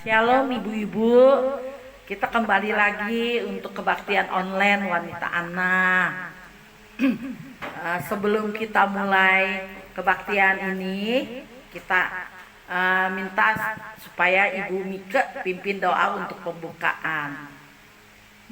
Shalom ibu-ibu, kita kembali lagi untuk kebaktian online wanita anak. Sebelum kita mulai kebaktian ini, kita minta supaya Ibu Mika pimpin doa untuk pembukaan.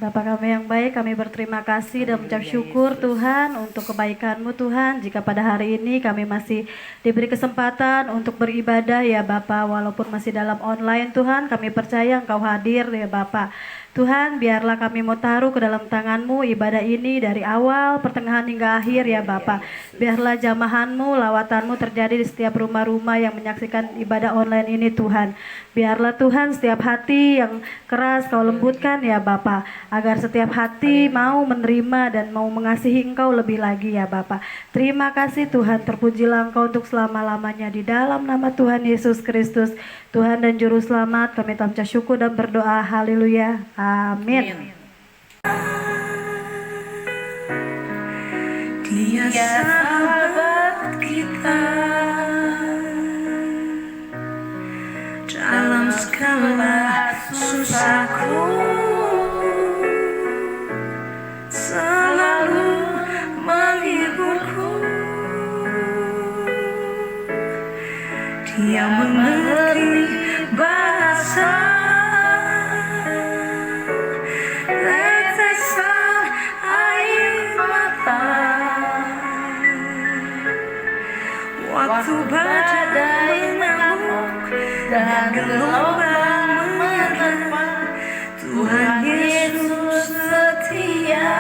Bapa kami yang baik, kami berterima kasih dan mengucap syukur Tuhan untuk kebaikan-Mu Tuhan. Jika pada hari ini kami masih diberi kesempatan untuk beribadah ya Bapa, walaupun masih dalam online Tuhan, kami percaya Engkau hadir ya Bapa. Tuhan, biarlah kami mau taruh ke dalam tangan-Mu ibadah ini dari awal, pertengahan hingga akhir ya Bapa. Biarlah jamahan-Mu, lawatan-Mu terjadi di setiap rumah-rumah yang menyaksikan ibadah online ini Tuhan. Biarlah Tuhan setiap hati yang keras Kau lembutkan ya Bapa, agar setiap hati mau menerima dan mau mengasihi Engkau lebih lagi ya Bapa. Terima kasih Tuhan, terpujilah Engkau untuk selama-lamanya di dalam nama Tuhan Yesus Kristus, Tuhan dan Juru Selamat. Kami mengucap syukur dan berdoa, haleluya, amin. Dia sahabat kita dalam segala susahku, selalu menghiburku. Dia mengerti bahasa tetesan air mata waktu badai mengamuk dan gelombang menerpa. Tuhan Yesus setia.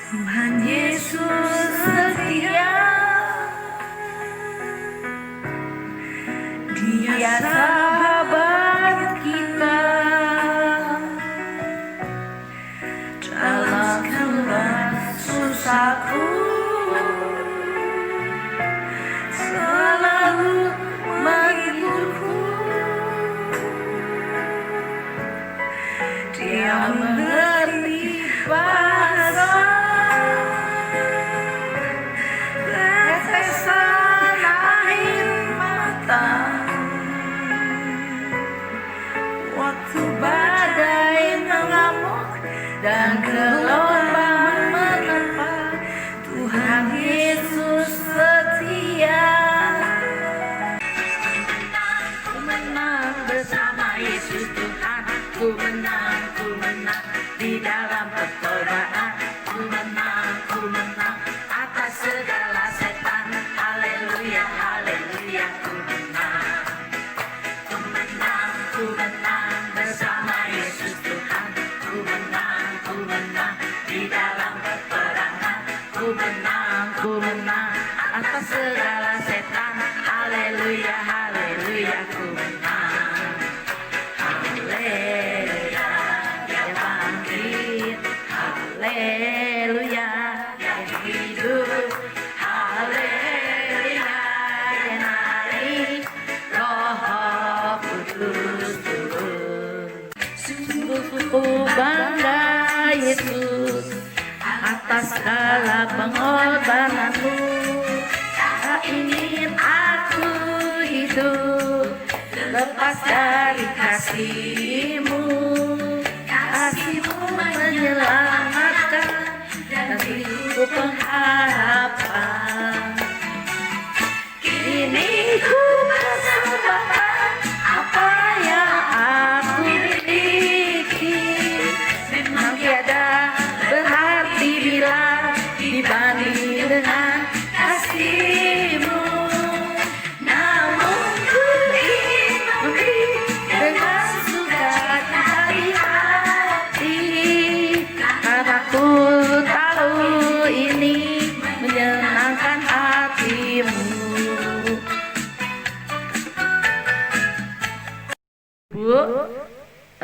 Tuhan Yesus setia. Dia sahabat kita dalam segala susahku, selalu menghiburku. Dia mengerti bahasa tetesan air mata waktu badai mengamuk dan gelombang menerpa. Tuhan Yesus setia. Ku menang bersama Yesus Tuhan. Ku menang di dalam pertobaan. Ku menang atas segala setan. Haleluya, haleluya, ku menang. Ku menang bersama Yesus Tuhan. Ku menang di dalam peperangan. Ku menang atas segala setan. Haleluya, haleluya, ku menang. Haleluya, dia bangkit. Haleluya, dia hidup. Haleluya, dia naik. Roh Kudus turun. Sungguh ku bangga Yesus atas segala pengorbananmu. Tak ingin aku hidup lepas dari kasih-Mu. Kasih-Mu menyelamatkan dan beriku pengharapan. Kini ku persembahkan apa yang aku miliki. Memang tiada berarti bila dibanding dengan kasih-Mu. Namun ku ingin memberi dengan sukacita di hati, karena ku tahu ini menyenangkan hati-Mu. Bu,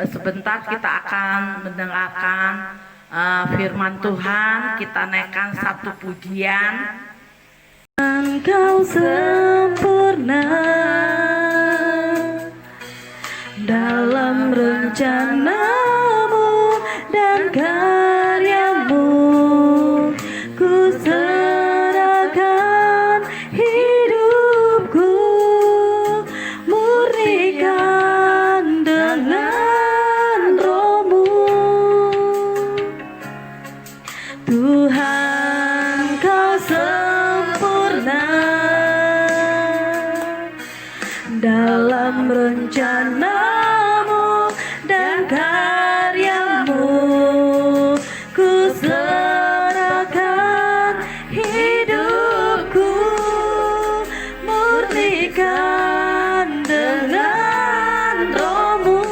sebentar kita akan mendengarkan firman Tuhan. Kita naikkan satu pujian. Engkau sempurna dalam rencana-Mu dan karya-Mu. Ku serahkan dalam rencanamu dan karyamu. Ku serahkan hidupku, murnikan dengan rohmu.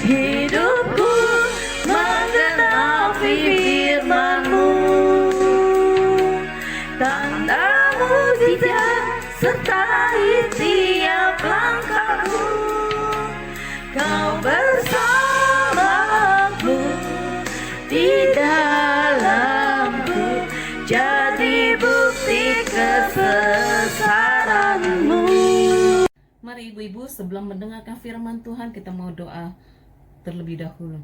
Hidupku menggenapi firman-Mu, tanda mujizat sertai tiap langkahku. Kau bersamaku di dalamku, jadi bukti kebesaran-Mu. Mari ibu-ibu, sebelum mendengarkan firman Tuhan, kita mau doa terlebih dahulu.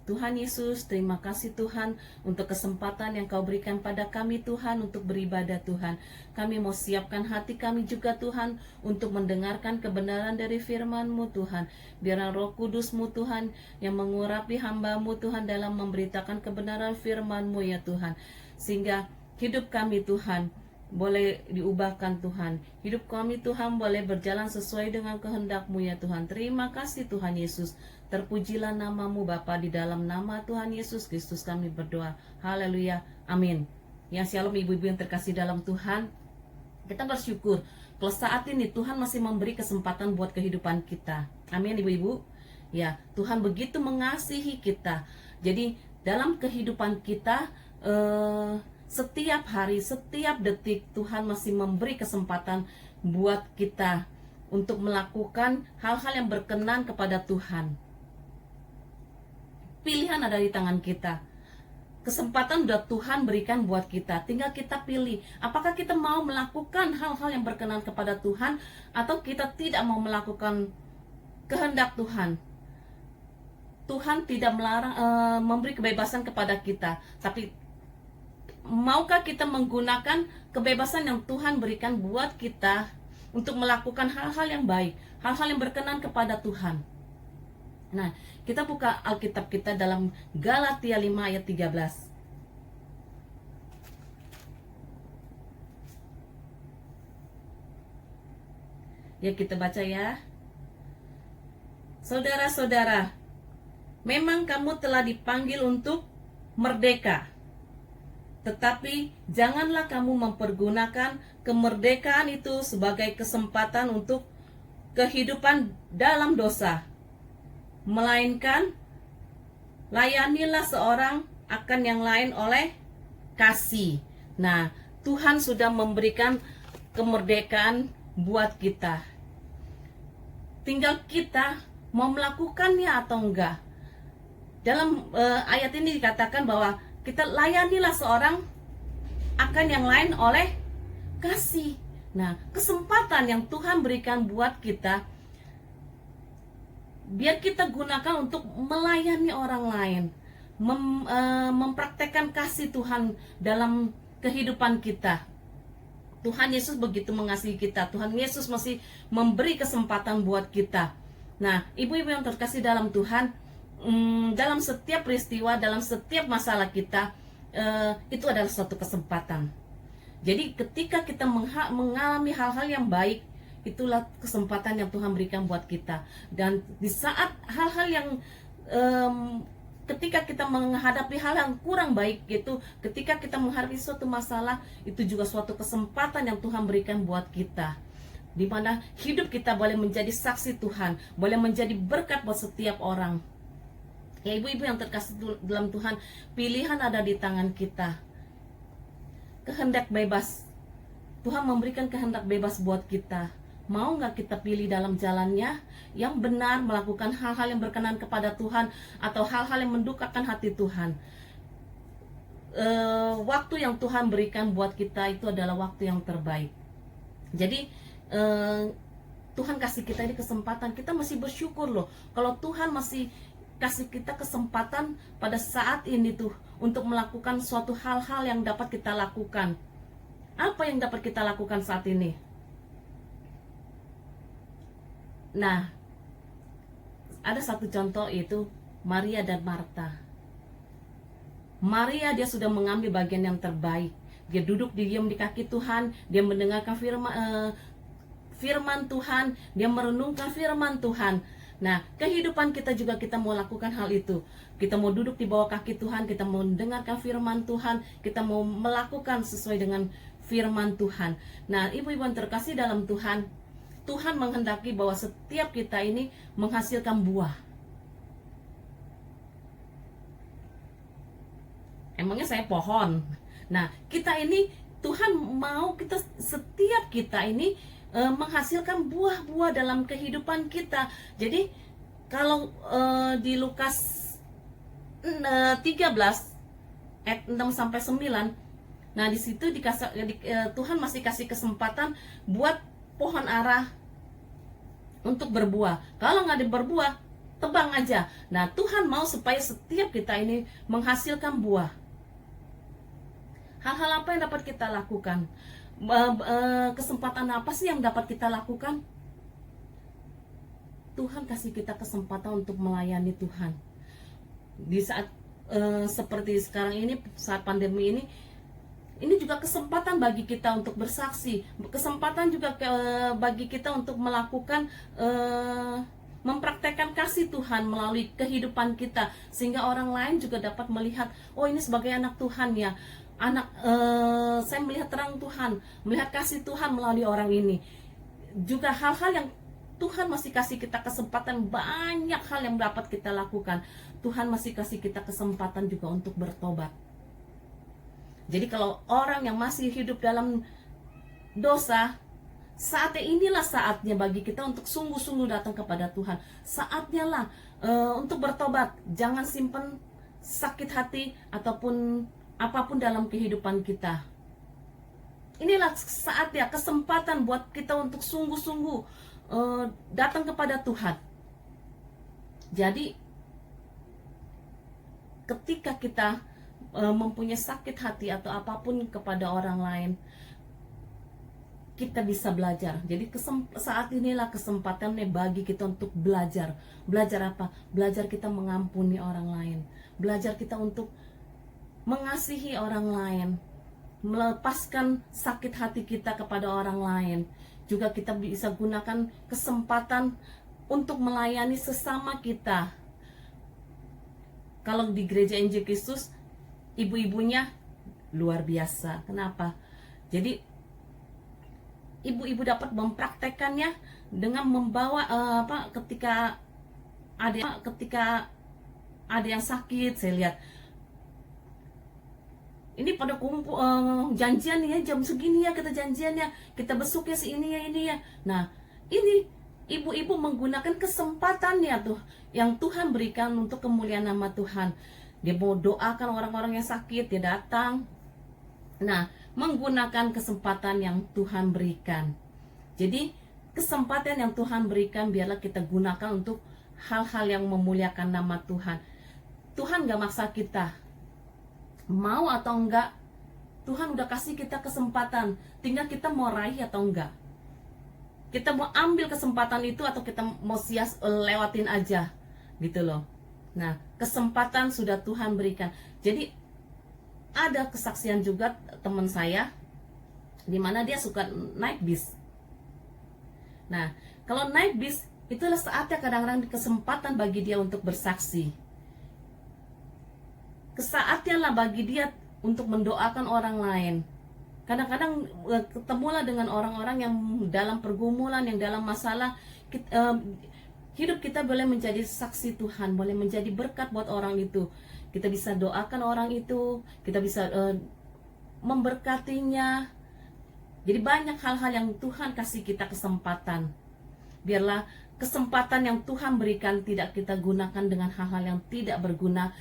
Tuhan Yesus, terima kasih Tuhan untuk kesempatan yang Kau berikan pada kami Tuhan untuk beribadah Tuhan. Kami mau siapkan hati kami juga Tuhan untuk mendengarkan kebenaran dari firman-Mu Tuhan. Biarlah Roh Kudus-Mu Tuhan yang mengurapi hamba-Mu Tuhan dalam memberitakan kebenaran firman-Mu ya Tuhan. Sehingga hidup kami Tuhan boleh diubahkan Tuhan. Hidup kami Tuhan boleh berjalan sesuai dengan kehendak-Mu ya Tuhan. Terima kasih Tuhan Yesus. Terpujilah nama-Mu Bapa, di dalam nama Tuhan Yesus Kristus kami berdoa. Haleluya. Amin. Yang shalom ibu-ibu yang terkasih dalam Tuhan. Kita bersyukur kalau saat ini Tuhan masih memberi kesempatan buat kehidupan kita. Amin ibu-ibu. Ya, Tuhan begitu mengasihi kita. Jadi dalam kehidupan kita setiap hari, setiap detik Tuhan masih memberi kesempatan buat kita untuk melakukan hal-hal yang berkenan kepada Tuhan. Pilihan ada di tangan kita. Kesempatan sudah Tuhan berikan buat kita. Tinggal kita pilih. Apakah kita mau melakukan hal-hal yang berkenan kepada Tuhan, atau kita tidak mau melakukan kehendak Tuhan. Tuhan tidak melarang, memberi kebebasan kepada kita. Tapi maukah kita menggunakan kebebasan yang Tuhan berikan buat kita untuk melakukan hal-hal yang baik, hal-hal yang berkenan kepada Tuhan. Nah, kita buka Alkitab kita dalam Galatia 5 ayat 13. Ya, kita baca ya. Saudara-saudara, memang kamu telah dipanggil untuk merdeka. Tetapi janganlah kamu mempergunakan kemerdekaan itu sebagai kesempatan untuk kehidupan dalam dosa. Melainkan layanilah seorang akan yang lain oleh kasih. Nah, Tuhan sudah memberikan kemerdekaan buat kita. Tinggal kita mau melakukannya atau enggak. Dalam ayat ini dikatakan bahwa kita layanilah seorang akan yang lain oleh kasih. Nah, kesempatan yang Tuhan berikan buat kita, biar kita gunakan untuk melayani orang lain, mempraktekkan kasih Tuhan dalam kehidupan kita. Tuhan Yesus begitu mengasihi kita. Tuhan Yesus masih memberi kesempatan buat kita. Nah, ibu-ibu yang terkasih dalam Tuhan, dalam setiap peristiwa, dalam setiap masalah kita, itu adalah suatu kesempatan. Jadi ketika kita mengalami hal-hal yang baik, itulah kesempatan yang Tuhan berikan buat kita. Dan di saat hal-hal yang ketika kita menghadapi hal yang kurang baik, gitu, ketika kita menghadapi suatu masalah, itu juga suatu kesempatan yang Tuhan berikan buat kita, di mana hidup kita boleh menjadi saksi Tuhan, boleh menjadi berkat buat setiap orang. Ya ibu-ibu yang terkasih dalam Tuhan, pilihan ada di tangan kita. Kehendak bebas. Tuhan memberikan kehendak bebas buat kita. Mau nggak kita pilih dalam jalannya yang benar, melakukan hal-hal yang berkenan kepada Tuhan, atau hal-hal yang mendukakan hati Tuhan. Waktu yang Tuhan berikan buat kita itu adalah waktu yang terbaik. Jadi Tuhan kasih kita ini kesempatan, kita masih bersyukur loh kalau Tuhan masih kasih kita kesempatan pada saat ini tuh untuk melakukan suatu hal-hal yang dapat kita lakukan. Apa yang dapat kita lakukan saat ini? Nah, ada satu contoh, yaitu Maria dan Marta. Maria, dia sudah mengambil bagian yang terbaik. Dia duduk diam di kaki Tuhan, dia mendengarkan firman, firman Tuhan, dia merenungkan firman Tuhan. Nah, kehidupan kita juga kita mau lakukan hal itu. Kita mau duduk di bawah kaki Tuhan, kita mau mendengarkan firman Tuhan, kita mau melakukan sesuai dengan firman Tuhan. Nah, ibu-ibu yang terkasih dalam Tuhan, Tuhan menghendaki bahwa setiap kita ini menghasilkan buah. Emangnya saya pohon. Nah, kita ini Tuhan mau kita setiap kita ini menghasilkan buah-buah dalam kehidupan kita. Jadi kalau di Lukas 13 ayat 6 sampai 9, nah di situ Tuhan masih kasih kesempatan buat pohon ara untuk berbuah. Kalau nggak berbuah, tebang aja. Nah, Tuhan mau supaya setiap kita ini menghasilkan buah. Hal-hal apa yang dapat kita lakukan? Kesempatan apa sih yang dapat kita lakukan? Tuhan kasih kita kesempatan untuk melayani Tuhan. Di saat seperti sekarang ini, saat pandemi ini juga kesempatan bagi kita untuk bersaksi, kesempatan juga bagi kita untuk melakukan mempraktekkan kasih Tuhan melalui kehidupan kita, sehingga orang lain juga dapat melihat, oh ini sebagai anak Tuhan ya, saya melihat terang Tuhan, melihat kasih Tuhan melalui orang ini. Juga hal-hal yang Tuhan masih kasih kita kesempatan, banyak hal yang dapat kita lakukan. Tuhan masih kasih kita kesempatan juga untuk bertobat. Jadi kalau orang yang masih hidup dalam dosa, saatnya inilah saatnya bagi kita untuk sungguh-sungguh datang kepada Tuhan. Saatnya lah untuk bertobat. Jangan simpan sakit hati ataupun apapun dalam kehidupan kita. Inilah saatnya, kesempatan buat kita untuk sungguh-sungguh datang kepada Tuhan. Jadi ketika kita mempunyai sakit hati atau apapun kepada orang lain, kita bisa belajar. Jadi saat inilah kesempatannya bagi kita untuk belajar. Belajar apa? Belajar kita mengampuni orang lain. Belajar kita untuk mengasihi orang lain, melepaskan sakit hati kita kepada orang lain. Juga kita bisa gunakan kesempatan untuk melayani sesama kita. Kalau di gereja Injil Kristus, ibu-ibunya luar biasa. Kenapa? Jadi ibu-ibu dapat mempraktekannya dengan membawa ketika ada yang sakit, saya lihat ini pada kumpul janjian ya, jam segini ya kita janjiannya, kita besok ya ini ya. Nah, ini ibu-ibu menggunakan kesempatannya tuh yang Tuhan berikan untuk kemuliaan nama Tuhan. Dia mau doakan orang-orang yang sakit, dia datang. Nah, menggunakan kesempatan yang Tuhan berikan. Jadi, kesempatan yang Tuhan berikan biarlah kita gunakan untuk hal-hal yang memuliakan nama Tuhan. Tuhan gak maksa kita. Mau atau enggak, Tuhan udah kasih kita kesempatan. Tinggal kita mau raih atau enggak. Kita mau ambil kesempatan itu atau kita mau lewatin aja. Gitu loh. Nah, kesempatan sudah Tuhan berikan. Jadi, ada kesaksian juga teman saya, dimana dia suka naik bis. Nah, kalau naik bis, itulah saatnya kadang-kadang kesempatan bagi dia untuk bersaksi. Saatnya lah bagi dia untuk mendoakan orang lain. Kadang-kadang ketemulah dengan orang-orang yang dalam pergumulan, yang dalam masalah. Hidup kita boleh menjadi saksi Tuhan, boleh menjadi berkat buat orang itu. Kita bisa doakan orang itu, kita bisa memberkatinya. Jadi banyak hal-hal yang Tuhan kasih kita kesempatan. Biarlah kesempatan yang Tuhan berikan tidak kita gunakan dengan hal-hal yang tidak berguna,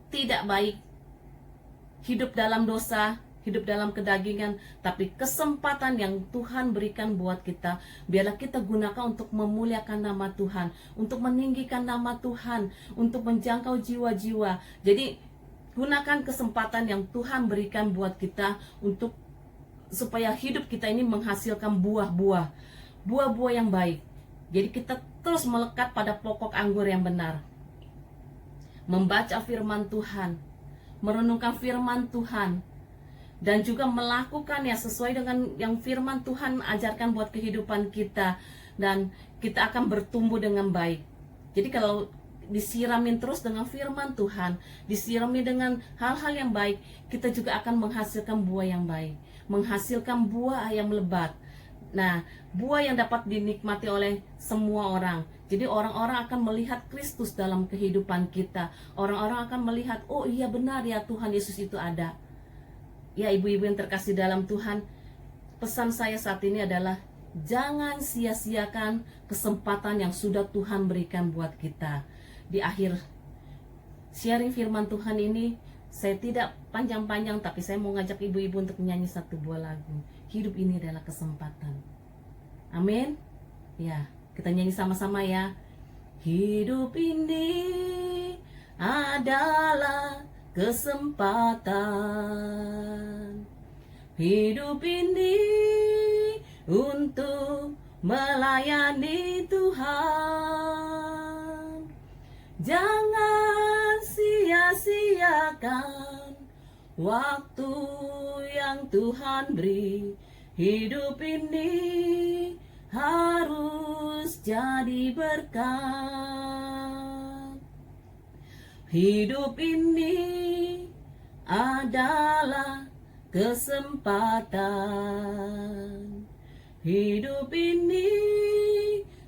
tidak baik, hidup dalam dosa, hidup dalam kedagingan. Tapi kesempatan yang Tuhan berikan buat kita, biarlah kita gunakan untuk memuliakan nama Tuhan, untuk meninggikan nama Tuhan, untuk menjangkau jiwa-jiwa. Jadi gunakan kesempatan yang Tuhan berikan buat kita untuk supaya hidup kita ini menghasilkan buah-buah yang baik. Jadi kita terus melekat pada pokok anggur yang benar, membaca firman Tuhan, merenungkan firman Tuhan, dan juga melakukannya sesuai dengan yang firman Tuhan ajarkan buat kehidupan kita, dan kita akan bertumbuh dengan baik. Jadi kalau disiramin terus dengan firman Tuhan, disirami dengan hal-hal yang baik, kita juga akan menghasilkan buah yang baik, menghasilkan buah yang lebat. Nah, buah yang dapat dinikmati oleh semua orang. Jadi orang-orang akan melihat Kristus dalam kehidupan kita. Orang-orang akan melihat, oh iya benar ya, Tuhan Yesus itu ada. Ya ibu-ibu yang terkasih dalam Tuhan, pesan saya saat ini adalah jangan sia-siakan kesempatan yang sudah Tuhan berikan buat kita. Di akhir sharing firman Tuhan ini, saya tidak panjang-panjang, tapi saya mau ngajak ibu-ibu untuk menyanyi satu buah lagu. Hidup ini adalah kesempatan. Amin. Ya, kita nyanyi sama-sama ya. Hidup ini adalah kesempatan. Hidup ini untuk melayani Tuhan. Jangan sia-siakan waktu yang Tuhan beri. Hidup ini harus jadi berkat. Hidup ini adalah kesempatan. Hidup ini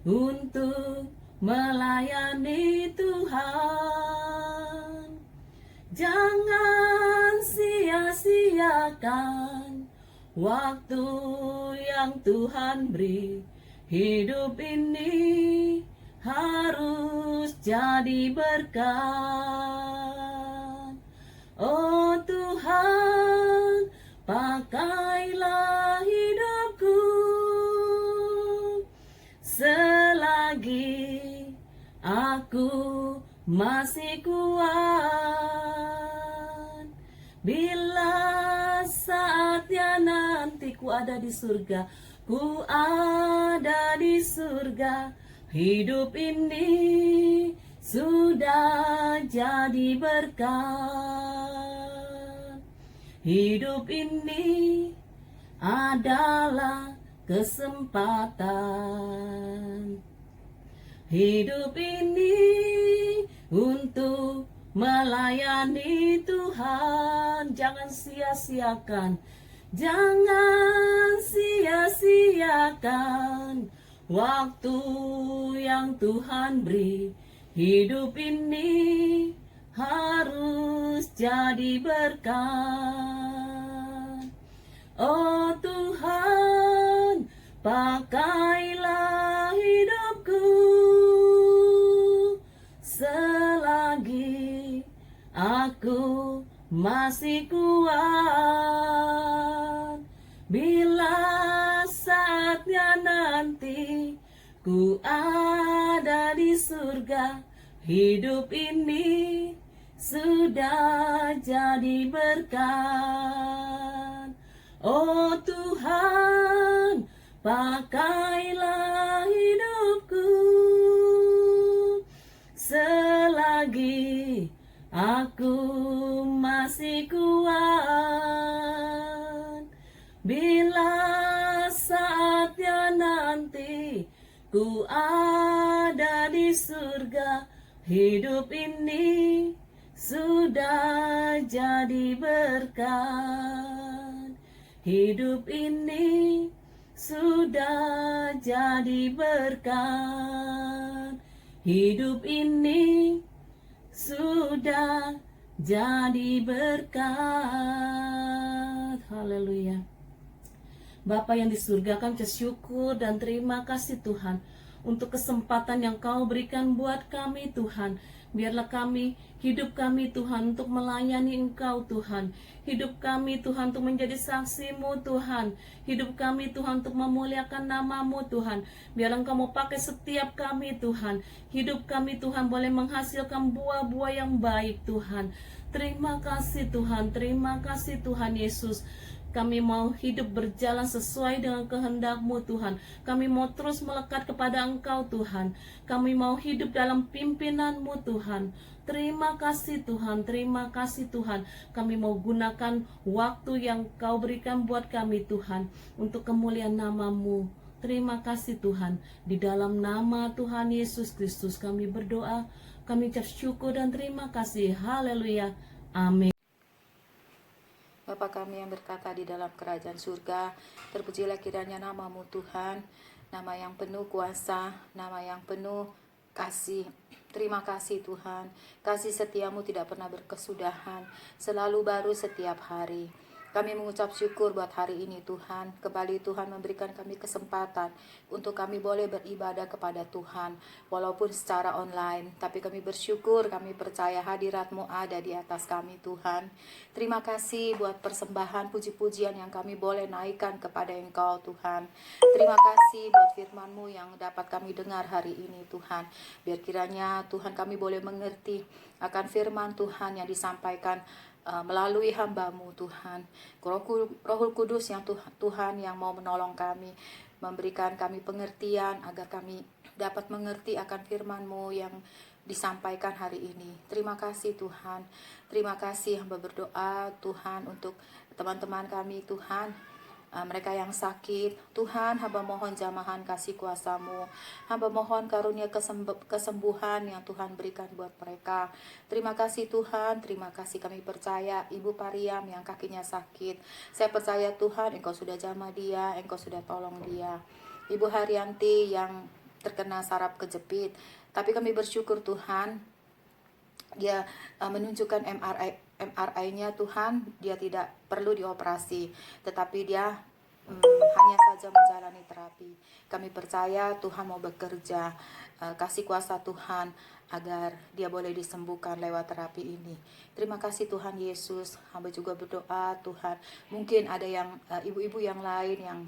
untuk melayani Tuhan. Jangan sia-siakan waktu yang Tuhan beri. Hidup ini harus jadi berkat. Oh Tuhan, pakailah hidupku selagi aku masih kuat. Bila saatnya nanti ku ada di surga, ku ada di surga. Hidup ini sudah jadi berkat. Hidup ini adalah kesempatan. Hidup ini untuk melayani Tuhan. Jangan sia-siakan, jangan sia-siakan waktu yang Tuhan beri. Hidup ini harus jadi berkat. Oh Tuhan, pakailah hidupku selagi aku masih kuat. Bila saatnya nanti ku ada di surga, hidup ini sudah jadi berkat. Oh Tuhan, pakailah hidupku selagi aku masih kuat. Bila saatnya nanti ku ada di surga, hidup ini sudah jadi berkat. Hidup ini sudah jadi berkat. Hidup ini sudah jadi berkat. Haleluya. Bapa yang di surga, kami bersyukur dan terima kasih Tuhan untuk kesempatan yang Kau berikan buat kami Tuhan. Biarlah kami, hidup kami Tuhan untuk melayani Engkau Tuhan. Hidup kami Tuhan untuk menjadi saksi-Mu Tuhan. Hidup kami Tuhan untuk memuliakan nama-Mu Tuhan. Biarlah Engkau mau pakai setiap kami Tuhan. Hidup kami Tuhan boleh menghasilkan buah-buah yang baik Tuhan. Terima kasih Tuhan, terima kasih Tuhan Yesus. Kami mau hidup berjalan sesuai dengan kehendak-Mu Tuhan. Kami mau terus melekat kepada Engkau Tuhan. Kami mau hidup dalam pimpinan-Mu Tuhan. Terima kasih Tuhan, terima kasih Tuhan. Kami mau gunakan waktu yang Kau berikan buat kami Tuhan, untuk kemuliaan nama-Mu. Terima kasih Tuhan. Di dalam nama Tuhan Yesus Kristus kami berdoa. Kami ucap syukur dan terima kasih. Haleluya. Amin. Bapa kami yang berkata di dalam kerajaan surga, terpujilah kiranya nama-Mu Tuhan, nama yang penuh kuasa, nama yang penuh kasih. Terima kasih Tuhan, kasih setia-Mu tidak pernah berkesudahan, selalu baru setiap hari. Kami mengucap syukur buat hari ini Tuhan. Kembali Tuhan memberikan kami kesempatan untuk kami boleh beribadah kepada Tuhan, walaupun secara online. Tapi kami bersyukur, kami percaya hadirat-Mu ada di atas kami Tuhan. Terima kasih buat persembahan puji-pujian yang kami boleh naikkan kepada Engkau Tuhan. Terima kasih buat firman-Mu yang dapat kami dengar hari ini Tuhan. Biar kiranya Tuhan kami boleh mengerti akan firman Tuhan yang disampaikan melalui hamba-Mu Tuhan. Rohul Kudus yang Tuhan yang mau menolong kami, memberikan kami pengertian agar kami dapat mengerti akan firman-Mu yang disampaikan hari ini. Terima kasih Tuhan. Terima kasih hamba berdoa Tuhan untuk teman-teman kami Tuhan, mereka yang sakit. Tuhan, hamba mohon jamahan kasih kuasa-Mu. Hamba mohon karunia kesembuhan yang Tuhan berikan buat mereka. Terima kasih Tuhan, terima kasih. Kami percaya Ibu Pariam yang kakinya sakit. Saya percaya Tuhan, Engkau sudah jamah dia, Engkau sudah tolong dia. Ibu Haryanti yang terkena saraf kejepit. Tapi kami bersyukur Tuhan, dia menunjukkan MRI-nya Tuhan, dia tidak perlu dioperasi, tetapi dia hanya saja menjalani terapi. Kami percaya Tuhan mau bekerja, kasih kuasa Tuhan agar dia boleh disembuhkan lewat terapi ini. Terima kasih Tuhan Yesus. Hamba juga berdoa Tuhan, mungkin ada yang ibu-ibu yang lain yang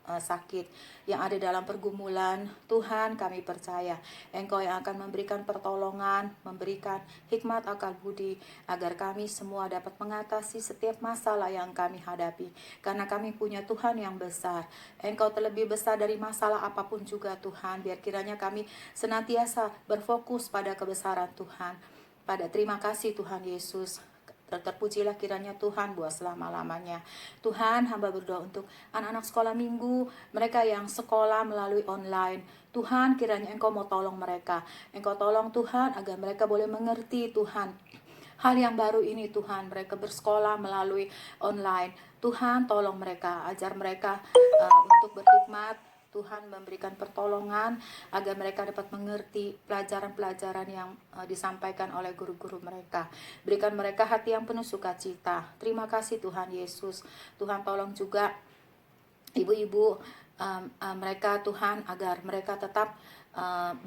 sakit, yang ada dalam pergumulan. Tuhan, kami percaya Engkau yang akan memberikan pertolongan, memberikan hikmat akal budi, agar kami semua dapat mengatasi setiap masalah yang kami hadapi. Karena kami punya Tuhan yang besar. Engkau terlebih besar dari masalah apapun juga Tuhan. Biar kiranya kami senantiasa berfokus pada kebesaran Tuhan. Pada terima kasih Tuhan Yesus. Terpujilah kiranya Tuhan buat selama-lamanya. Tuhan, hamba berdoa untuk anak-anak sekolah minggu, mereka yang sekolah melalui online. Tuhan, kiranya Engkau mau tolong mereka. Engkau tolong Tuhan agar mereka boleh mengerti Tuhan hal yang baru ini Tuhan. Mereka bersekolah melalui online. Tuhan, tolong mereka, ajar mereka untuk berhikmat. Tuhan memberikan pertolongan agar mereka dapat mengerti pelajaran-pelajaran yang disampaikan oleh guru-guru mereka. Berikan mereka hati yang penuh sukacita. Terima kasih Tuhan Yesus. Tuhan tolong juga ibu-ibu mereka Tuhan, agar mereka tetap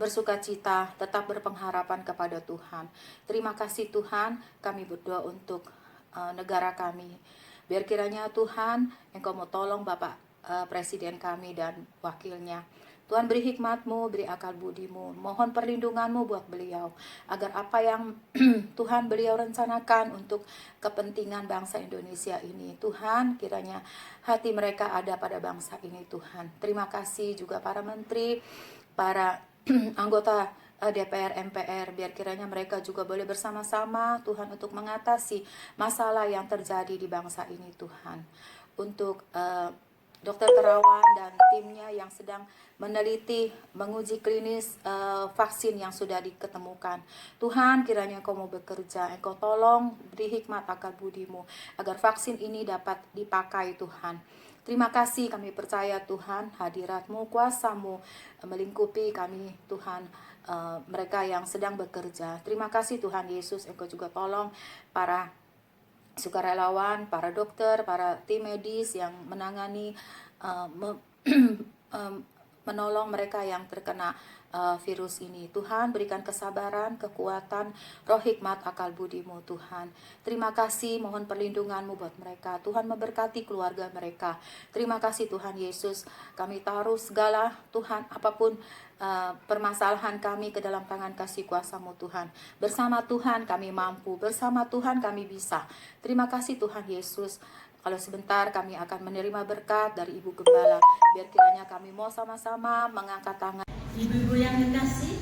bersukacita, tetap berpengharapan kepada Tuhan. Terima kasih Tuhan. Kami berdoa untuk negara kami. Biar kiranya Tuhan Engkau mau tolong Bapak Presiden kami dan wakilnya. Tuhan, beri hikmat-Mu, beri akal budi-Mu. Mohon perlindungan-Mu buat beliau, agar apa yang Tuhan beliau rencanakan untuk kepentingan bangsa Indonesia ini, Tuhan, kiranya hati mereka ada pada bangsa ini Tuhan. Terima kasih juga para menteri, para anggota DPR, MPR, biar kiranya mereka juga boleh bersama-sama Tuhan untuk mengatasi masalah yang terjadi di bangsa ini Tuhan. Untuk Dokter Terawan dan timnya yang sedang meneliti, menguji klinis vaksin yang sudah diketemukan. Tuhan, kiranya Engkau mau bekerja, Engkau tolong beri hikmat akal budi-Mu agar vaksin ini dapat dipakai Tuhan. Terima kasih, kami percaya Tuhan, hadirat-Mu, kuasa-Mu melingkupi kami Tuhan, mereka yang sedang bekerja. Terima kasih Tuhan Yesus, Engkau juga tolong para sukarelawan, para dokter, para tim medis yang menangani, menolong mereka yang terkena virus ini. Tuhan, berikan kesabaran, kekuatan, roh hikmat, akal budi-Mu Tuhan. Terima kasih, mohon perlindungan-Mu buat mereka. Tuhan memberkati keluarga mereka. Terima kasih Tuhan Yesus. Kami taruh segala Tuhan, apapun permasalahan kami ke dalam tangan kasih kuasa-Mu Tuhan. Bersama Tuhan kami mampu, bersama Tuhan kami bisa. Terima kasih Tuhan Yesus. Kalau sebentar kami akan menerima berkat dari Ibu Gembala. Biar kiranya kami mau sama-sama mengangkat tangan. Ibu-ibu yang kekasih,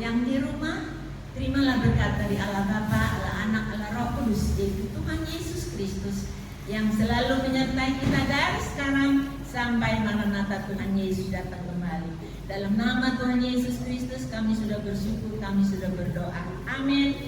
yang di rumah, terimalah berkat dari Allah Bapa, Allah Anak, Allah Roh Kudus, yaitu Tuhan Yesus Kristus, yang selalu menyertai kita dari sekarang sampai Maranatha Tuhan Yesus datang kembali. Dalam nama Tuhan Yesus Kristus kami sudah bersyukur, kami sudah berdoa. Amin.